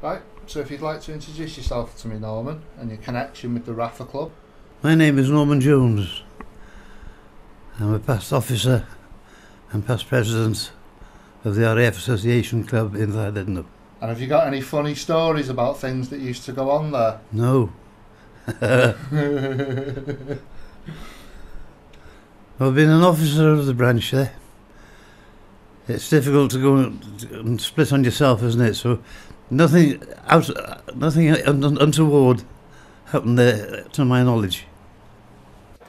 Right, so if you'd like to introduce yourself to me, Norman, and your connection with the R.A.F.A Club. My name is Norman Jones. I'm a past officer and past president of the R.A.F Association Club in Llandudno. And have you got any funny stories about things that used to go on there? No. I've been an officer of the branch there. It's difficult to go and split on yourself, isn't it? So nothing untoward happened there, to my knowledge.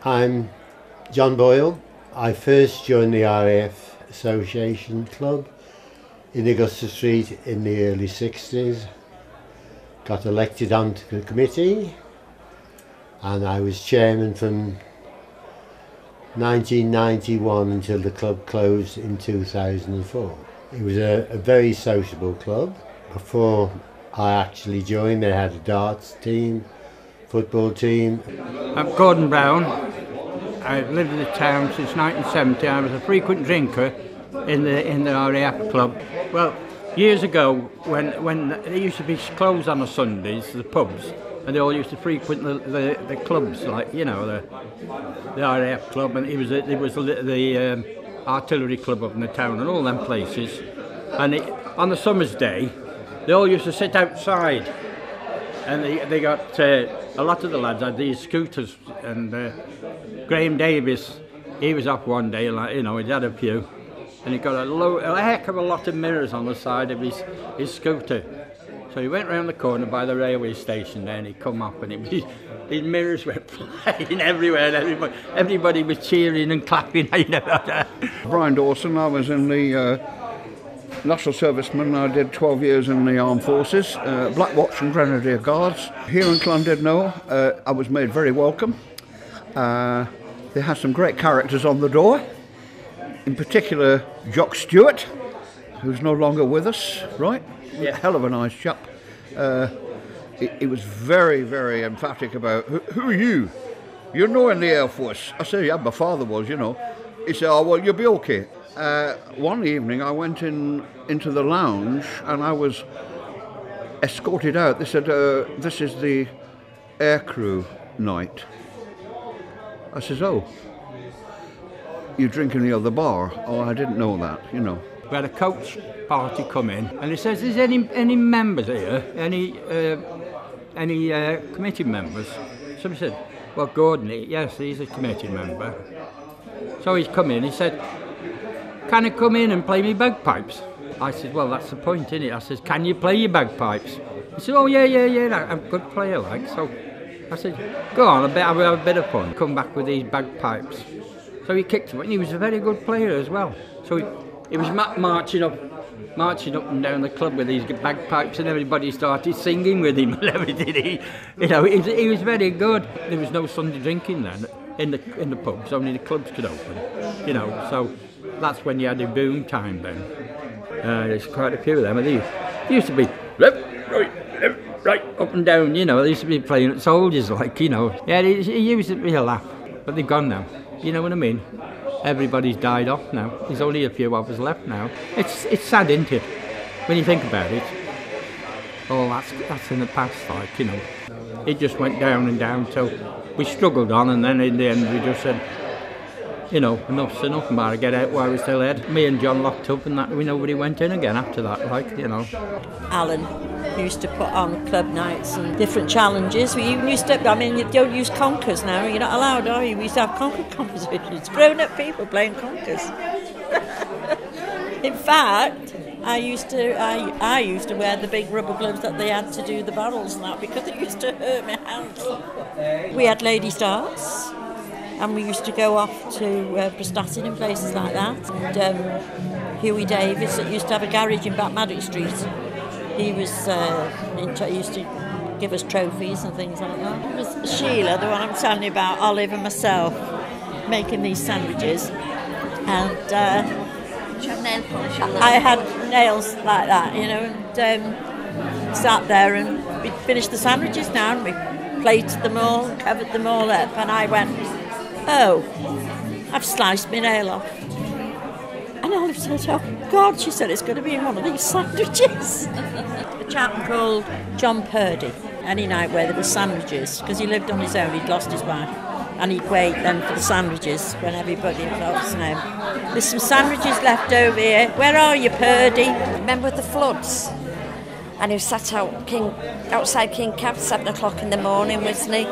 I'm John Boyle. I first joined the R.A.F Association Club in Augusta Street in the early 60s. Got elected onto the committee and I was chairman from 1991 until the club closed in 2004. It was a very sociable club. Before I actually joined, they had a darts team, football team. I'm Gordon Brown. I've lived in the town since 1970. I was a frequent drinker in the R.A.F Club. Well, years ago, when they used to be closed on the Sundays, the pubs, and they all used to frequent the clubs, like, you know, the R.A.F Club, and it was the artillery club up in the town and all them places. And on the summer's day, they all used to sit outside, and they got a lot of the lads had these scooters, and Graham Davis, he was up one day, like, you know, he'd had a few, and he got a heck of a lot of mirrors on the side of his scooter. So he went round the corner by the railway station there, and he'd come up, and his mirrors were flying everywhere, and everybody was cheering and clapping. You know. Brian Dawson, I was in the National Serviceman. I did 12 years in the Armed Forces, Black Watch and Grenadier Guards. Here in Llandudno, I was made very welcome. They had some great characters on the door, in particular Jock Stewart, who's no longer with us, right? Yeah. Hell of a nice chap. He was very, very emphatic about, who are you? You're not in the Air Force. I said, yeah, my father was, you know. He said, oh, well, you'll be okay. One evening I went into the lounge and I was escorted out. They said, this is the aircrew night. I says, oh, you drink in the other bar? Oh, I didn't know that, you know. We had a coach party come in, and he says, "Is any members here? Any committee members?" So we said, "Well, Gordon, yes, he's a committee member." So he's come in. He said, "Can I come in and play me bagpipes?" I said, "Well, that's the point, isn't it?" I said, "Can you play your bagpipes?" He said, "Oh yeah, I'm a good player, like." So I said, "Go on, I'll have a bit of fun. Come back with these bagpipes." So he kicked him, and he was a very good player as well. So he was marching up and down the club with these bagpipes, and everybody started singing with him and everything. He was very good. There was no Sunday drinking then in the pubs. Only the clubs could open. You know, so that's when you had a boom time then. There's quite a few of them. And they used to be left, right, up and down. You know, they used to be playing at soldiers, like, you know. Yeah, it used to be a laugh, but they've gone now. You know what I mean? Everybody's died off now. There's only a few of us left now. It's sad, isn't it? When you think about it. Oh, that's in the past, like, you know. It just went down and down till we struggled on, and then in the end we just said, you know, enough's enough, and better get out while we're still ahead. Me and John locked up, and that nobody went in again after that, like, you know. Alan used to put on club nights and different challenges. We even used to, I mean, you don't use conkers now, you're not allowed, are you? We used to have conker competitions, grown-up people playing conkers. In fact, I used to wear the big rubber gloves that they had to do the barrels and that, because it used to hurt my hands. We had ladies' darts, and we used to go off to Prestatyn and places like that. And Huey Davis, that used to have a garage in Back Maddox Street, he was used to give us trophies and things like that. It was Sheila, the one I'm telling you about, Olive and myself, making these sandwiches. And did you have nail polish on? I had nails like that, you know, and sat there, and we finished the sandwiches now, and we plated them all, covered them all up, and I went, "Oh, I've sliced my nail off." And Olive said, "Oh God," she said, "it's going to be in one of these sandwiches." a chap called John Purdy any night where there were sandwiches, because he lived on his own, he'd lost his wife, and he'd wait then for the sandwiches when everybody else knew. There's some sandwiches left over here. Where are you, Purdy? Remember the floods? And he was sat outside King Cab at 7 o'clock in the morning, wasn't he?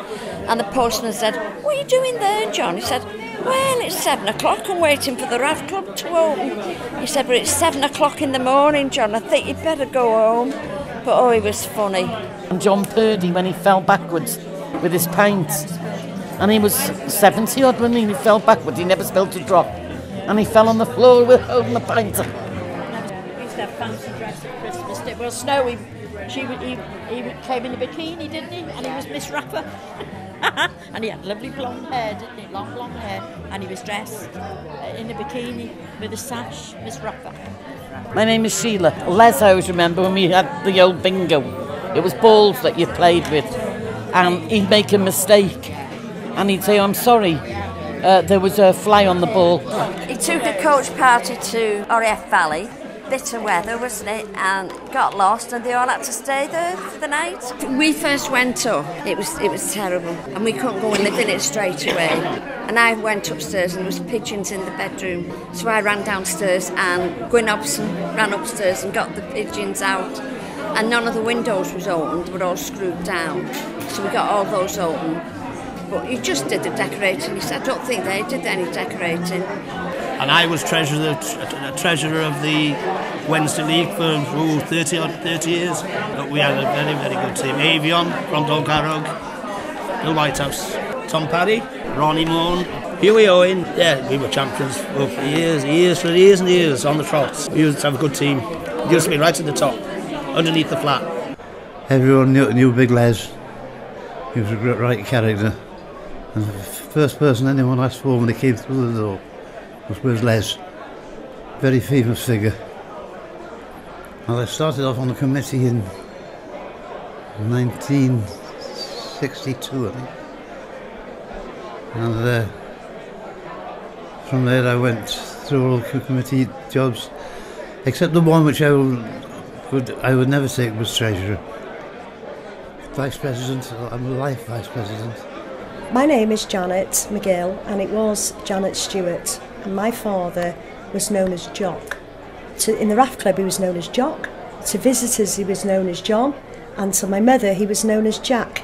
And the postman said, "What are you doing there, John?" He said, "Well, it's 7 o'clock, I'm waiting for the R.A.F.A Club to open." He said, "But it's 7 o'clock in the morning, John, I think you'd better go home." But oh, he was funny. And John Purdy, when he fell backwards with his pint, and he was 70 odd when he fell backwards, he never spilled a drop, and he fell on the floor with holding the pint. We used to have fancy dress at Christmas. It was snowy. He came in a bikini, didn't he? And he was Miss R.A.F.A. And he had lovely blonde hair, didn't he? Long blonde hair. And he was dressed in a bikini with a sash, Miss R.A.F.A. My name is Sheila. Les, I always remember when we had the old bingo. It was balls that you played with, and he'd make a mistake, and he'd say, "I'm sorry, there was a fly on the ball." He took a coach party to R.A.F Valley. Bitter weather, wasn't it? And got lost, and they all had to stay there for the night. We first went up. It was terrible, and we couldn't go in the village straight away. And I went upstairs, and there was pigeons in the bedroom. So I ran downstairs, and Gwyn Hobson ran upstairs and got the pigeons out. And none of the windows was opened; they were all screwed down. So we got all those open. But he just did the decorating. He said, "I don't think they did any decorating." And I was treasurer of the Wednesday League for 30 years. But we had a very, very good team. Avion from Doncarrog, Bill Whitehouse, Tom Parry, Ronnie Moore, Hughie Owen. Yeah, we were champions for years and years on the trot. We used to have a good team. We used to be right at the top, underneath the flat. Everyone knew Big Les. He was a great right character. And the first person anyone asked for when they came through the door was Les. Very famous figure. Well, I started off on the committee in 1962, I think. And from there I went through all the committee jobs, except the one which I would never take was treasurer. Vice President, I'm a life Vice President. My name is Janet McGill, and it was Janet Stewart. And my father was known as Jock. In the R.A.F Club he was known as Jock. To visitors he was known as John. And to my mother he was known as Jack.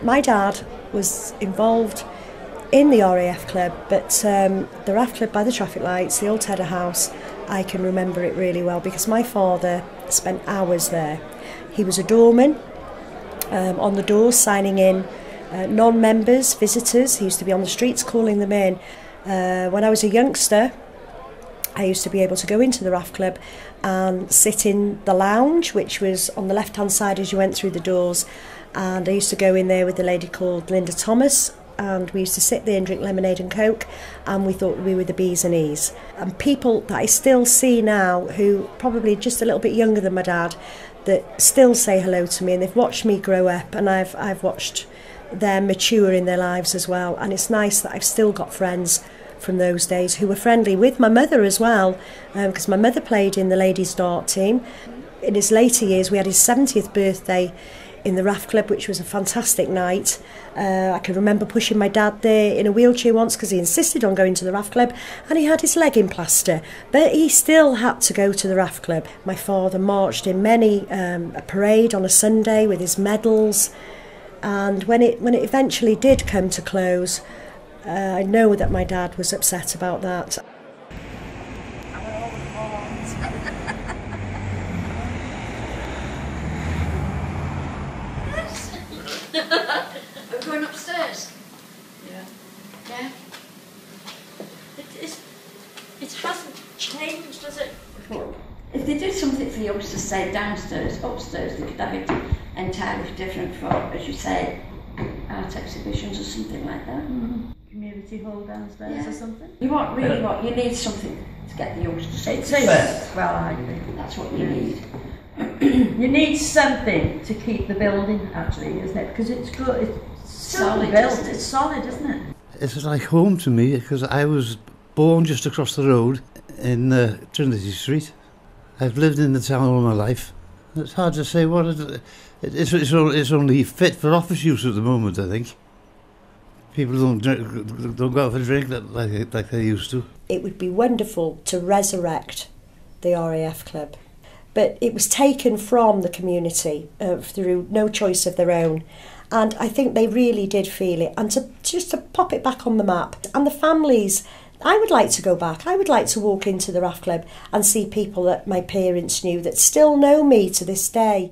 My dad was involved in the R.A.F Club, but the R.A.F Club by the traffic lights, the old Tedder House, I can remember it really well because my father spent hours there. He was a doorman on the doors signing in non-members, visitors. He used to be on the streets calling them in. When I was a youngster, I used to be able to go into the R.A.F Club and sit in the lounge, which was on the left-hand side as you went through the doors. And I used to go in there with a lady called Linda Thomas, and we used to sit there and drink lemonade and coke, and we thought we were the bees and E's. And people that I still see now, who probably just a little bit younger than my dad, that still say hello to me, and they've watched me grow up, and I've watched them mature in their lives as well. And it's nice that I've still got friends from those days who were friendly with my mother as well, because my mother played in the ladies' dart team. In his later years, we had his 70th birthday in the R.A.F Club, which was a fantastic night. I can remember pushing my dad there in a wheelchair once because he insisted on going to the R.A.F Club, and he had his leg in plaster, but he still had to go to the R.A.F Club. My father marched in many a parade on a Sunday with his medals, and when it eventually did come to close, I know that my dad was upset about that. We're going upstairs. Yeah. Yeah. It hasn't changed, has it? If they did something for youngsters, say downstairs, upstairs, they could have it entirely different for, as you say, art exhibitions or something like that. Mm-hmm. Community hall downstairs or something. You want you need something to get the youngsters. It is. Well, I think that's what you need. You need something to keep the building, actually, isn't it? Because it's good. It's solid built. It's solid, isn't it? It's like home to me because I was born just across the road in Trinity Street. I've lived in the town all my life. It's hard to say what it's only fit for office use at the moment, I think. People don't go out for a drink like they used to. It would be wonderful to resurrect the R.A.F. Club, but it was taken from the community through no choice of their own, and I think they really did feel it, and just to pop it back on the map. And the families, I would like to go back. I would like to walk into the R.A.F. Club and see people that my parents knew that still know me to this day.